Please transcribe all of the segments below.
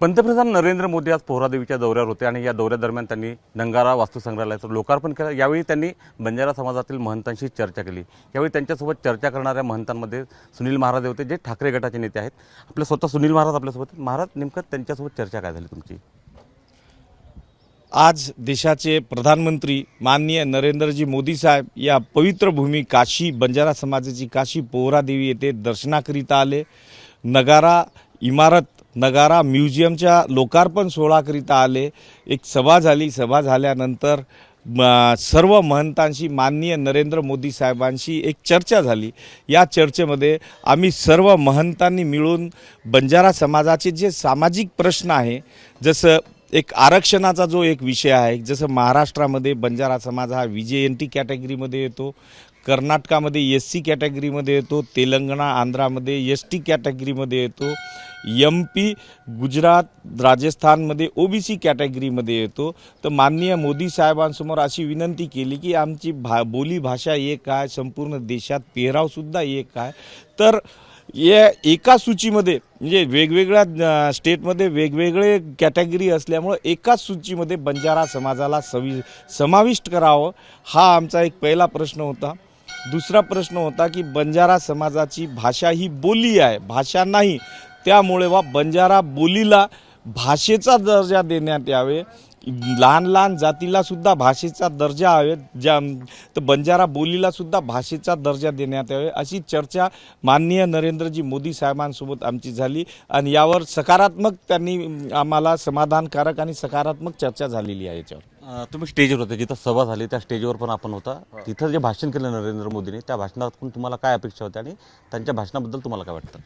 पंतप्रधान नरेंद्र मोदी आज पोहरादेवीच्या दौऱ्यावर होते आणि या दौऱ्यादरम्यान त्यांनी नंगारा वास्तुसंग्रहालयाचं लोकार्पण केलं। यावेळी त्यांनी बंजारा समाजातील महंतांशी चर्चा केली। यावेळी त्यांच्यासोबत चर्चा करणाऱ्या महंतांमध्ये सुनील महाराज होते, जे ठाकरे गटाचे नेते आहेत। आपले स्वतः सुनील महाराज आपल्यासोबत। महाराज, नेमकं त्यांच्यासोबत चर्चा काय झाली तुमची? आज देशाचे प्रधानमंत्री माननीय नरेंद्रजी मोदी साहेब या पवित्र भूमी काशी बंजारा समाजाची काशी पोहरादेवी येथे दर्शनाकरिता आले। नगारा इमारत नगारा म्युझियमच्या लोकार्पण सोहळ्याकरिता आले। एक सभा झाली। सभा झाल्यानंतर सर्व महंतांशी माननीय नरेंद्र मोदी साहेबांशी एक चर्चा झाली। या चर्चेमध्ये आम्ही सर्व महंतांनी मिळून बंजारा समाजाचे जे सामाजिक प्रश्न आहे, जसं एक आरक्षणाचा जो एक विषय आहे, जसं महाराष्ट्रामध्ये बंजारा समाज हा VJNT कॅटेगरीमध्ये येतो, कर्नाटकामध्ये SC कॅटेगरीमध्ये येतो, तेलंगणा आंध्रामध्ये ST कॅटेगरीमध्ये येतो, MP गुजरात राजस्थानमध्ये OBC कॅटेगरीमध्ये येतो। तर माननीय मोदी साहेबांसमोर अशी विनंती केली की आमची बोली भाषा एक आहे, संपूर्ण देशात पेहरावसुद्धा एक आहे। तर या एका सूचीमध्ये म्हणजे वेगवेगळ्या स्टेटमध्ये वेगवेगळे कॅटेगरी असल्यामुळे एकाच सूचीमध्ये बंजारा समाजाला समाविष्ट करावं, हा आमचा एक पहिला प्रश्न होता। दुसरा प्रश्न होता की बंजारा समाजाची भाषा ही बोली आहे, भाषा नाही। त्यामुळे बंजारा बोलीला भाषेचा दर्जा देण्यात यावे, लहान लहान जातीला सुद्धा भाषेचा दर्जा हवे, तर बंजारा बोलीला सुद्धा भाषेचा दर्जा देण्यात यावे, अशी चर्चा माननीय नरेंद्रजी मोदी साहेबांसोबत आमची झाली। आणि यावर सकारात्मक त्यांनी आम्हाला समाधानकारक आणि सकारात्मक चर्चा झालेली आहे। याच्यावर तुम्ही स्टेजवर होते, जिथं सभा झाली त्या स्टेजवर पण आपण होता। तिथं जे भाषण केलं नरेंद्र मोदींनी, त्या भाषणातून तुम्हाला काय अपेक्षा होत्या आणि त्यांच्या भाषणाबद्दल तुम्हाला काय वाटतं?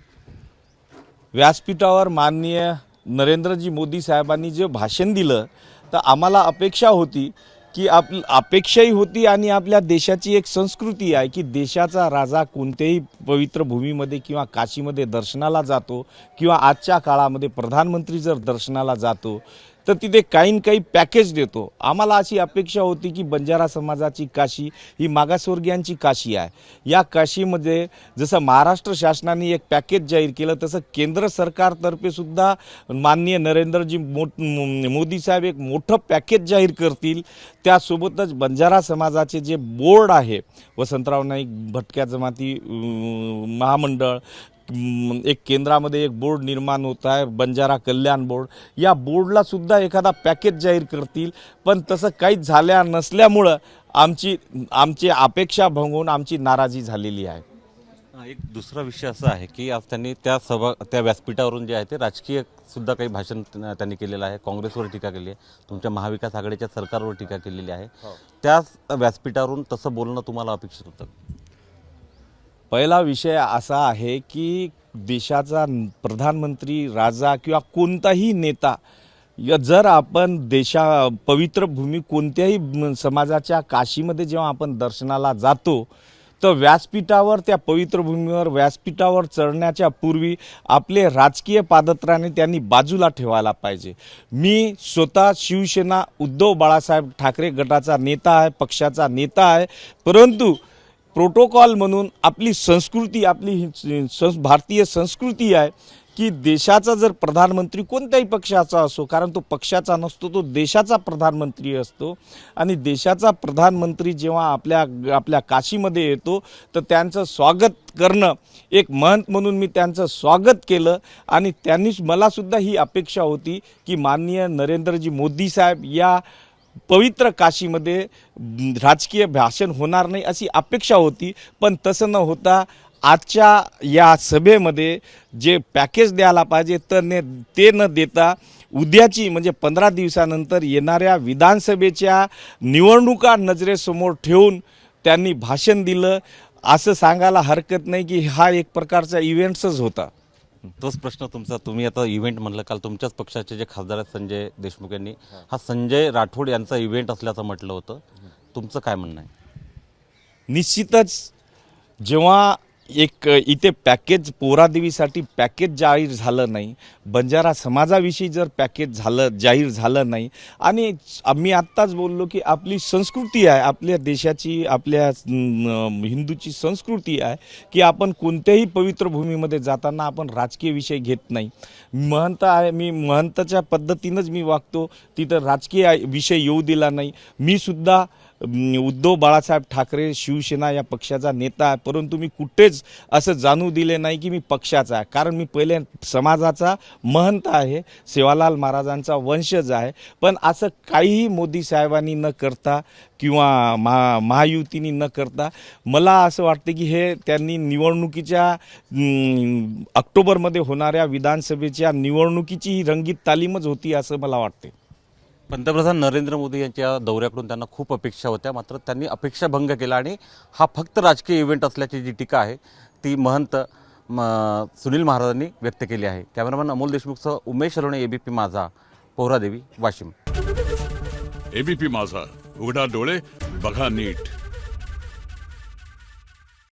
व्यासपीठावर माननीय नरेंद्रजी मोदी साहेबांनी जे भाषण दिलं, तर आम्हाला अपेक्षा होती की अपेक्षाही होती आणि आपल्या देशाची एक संस्कृती आहे की देशाचा राजा कोणत्याही पवित्र भूमीमध्ये किंवा काशीमध्ये दर्शनाला जातो किंवा आजच्या काळामध्ये प्रधानमंत्री जर दर्शनाला जातो तर तिथे काही ना काही पॅकेज देतो। आम्हाला अशी अपेक्षा होती की बंजारा समाजाची काशी ही मागासवर्गीयांची काशी आहे। या काशीमध्ये जसं महाराष्ट्र शासनाने एक पॅकेज जाहीर केलं, तसं केंद्र सरकारतर्फे सुद्धा माननीय नरेंद्रजी मोदी साहेब एक मोठं पॅकेज जाहीर करतील। त्यासोबतच बंजारा समाजाचे जे बोर्ड आहे, वसंतराव नाईक भटक्या जमाती महामंडळ, एक केंद्रामध्ये एक बोर्ड निर्माण होत आहे, बंजारा कल्याण बोर्ड, या बोर्डला सुद्धा एखादा पॅकेज जाहीर करतील। पण तसं काहीच झाल्या नसल्यामुळं आमची अपेक्षा भंगून आमची नाराजी झालेली आहे। एक दुसरा विषय असा आहे की आज त्यांनी त्या व्यासपीठावरून जे आहे ते राजकीय सुद्धा काही भाषण त्यांनी केलेलं आहे। काँग्रेसवर टीका केली आहे, तुमच्या महाविकास आघाडीच्या सरकारवर टीका केलेली आहे। त्याच व्यासपीठावरून तसं बोलणं तुम्हाला अपेक्षित होतं? पहिला विषय असा आहे की देशाचा प्रधानमंत्री, राजा किंवा कोणताही नेता जर आपण पवित्र भूमी कोणत्याही समाजाच्या काशीमध्ये जेव्हा आपण दर्शनाला जातो, तर व्यासपीठावर त्या पवित्र भूमीवर व्यासपीठावर चढण्याच्या पूर्वी आपले राजकीय पादत्राणे त्यांनी बाजूला ठेवायला पाहिजे। मी स्वतः शिवसेना उद्धव बाळासाहेब ठाकरे गटाचा नेता आहे, पक्षाचा नेता आहे, परंतु प्रोटोकॉल म्हणून आपली संस्कृती, आपली भारतीय संस्कृती आहे की देशाचा जर प्रधानमंत्री कोणत्याही पक्षाचा असो, कारण तो पक्षाचा नसतो, तो देशाचा प्रधानमंत्री असतो, आणि देशाचा प्रधानमंत्री जेव्हा आपल्या काशीमध्ये येतो तर त्यांचं स्वागत करणं, एक महंत म्हणून मी त्यांचं स्वागत केलं। आणि त्यांनीच मला सुद्धा ही अपेक्षा होती की माननीय नरेंद्रजी मोदी साहेब या पवित्र काशीमध्ये राजकीय भाषण होणार नाही अशी अपेक्षा होती। पण तसं न होता आजच्या या सभेमध्ये जे पॅकेज द्यायला पाहिजे ते न देता उद्याची म्हणजे 15 दिवसानंतर येणाऱ्या विधानसभेच्या निवडणुका नजरेसमोर ठेवून त्यांनी भाषण दिलं। असं सांगायला हरकत नाही की हा एक प्रकारचा इव्हेंट्सच होता। तोच प्रश्न तुमचा, तुम्ही आता इव्हेंट म्हणलं, काल तुमच्याच पक्षाचे जे खासदार आहेत संजय देशमुख यांनी हा संजय राठोड यांचा इव्हेंट असल्याचं म्हटलं होतं, तुमचं काय म्हणणं आहे? निश्चितच जेव्हा एक इथे पॅकेज पोहरादेवीसाठी पॅकेज जाहीर झालं नाही, बंजारा समाजाविषयी जर पॅकेज जाहीर झालं नाही, आणि मी आत्ताच बोललो की आपली संस्कृती आहे, आपल्या देशाची, आपल्या हिंदूची संस्कृती आहे की आपण कोणत्याही पवित्र भूमीमध्ये जाताना आपण राजकीय विषय घेत नाही. महंत आहे, मी महंताच्या पद्धतीनंच मी वागतो, तिथं राजकीय विषय येऊ दिला नाही. मी सुद्धा उद्धव बाळासाहेब ठाकरे शिवसेना या पक्षाचा नेता आहे, परंतु मी कुठेच असं जाणू दिले नाही की मी पक्षाचा आहे, कारण मी पहिले समाजाचा महंत आहे, सेवालाल महाराजांचा वंशज आहे. पण असं काहीही मोदी साहेबांनी न करता किंवा महायुतीनी न करता मला असं वाटतं की हे त्यांनी निवडणुकीच्या ऑक्टोबरमध्ये होणाऱ्या विधानसभेच्या निवडणुकीची ही रंगीत तालीमच होती असं मला वाटते. पंतप्रधान नरेंद्र मोदी यांच्या दौऱ्याकडून त्यांना खूप अपेक्षा होत्या, मात्र त्यांनी अपेक्षा भंग केला आणि हा फक्त राजकीय इव्हेंट असल्याची जी टीका आहे ती महंत सुनील महाराजांनी व्यक्त केली आहे. कॅमेरामॅन अमोल देशमुखसह उमेश अलोणे, एबीपी माझा, पोहरादेवी, वाशिम. एबीपी माझा, उघडा डोळे बघा नीट.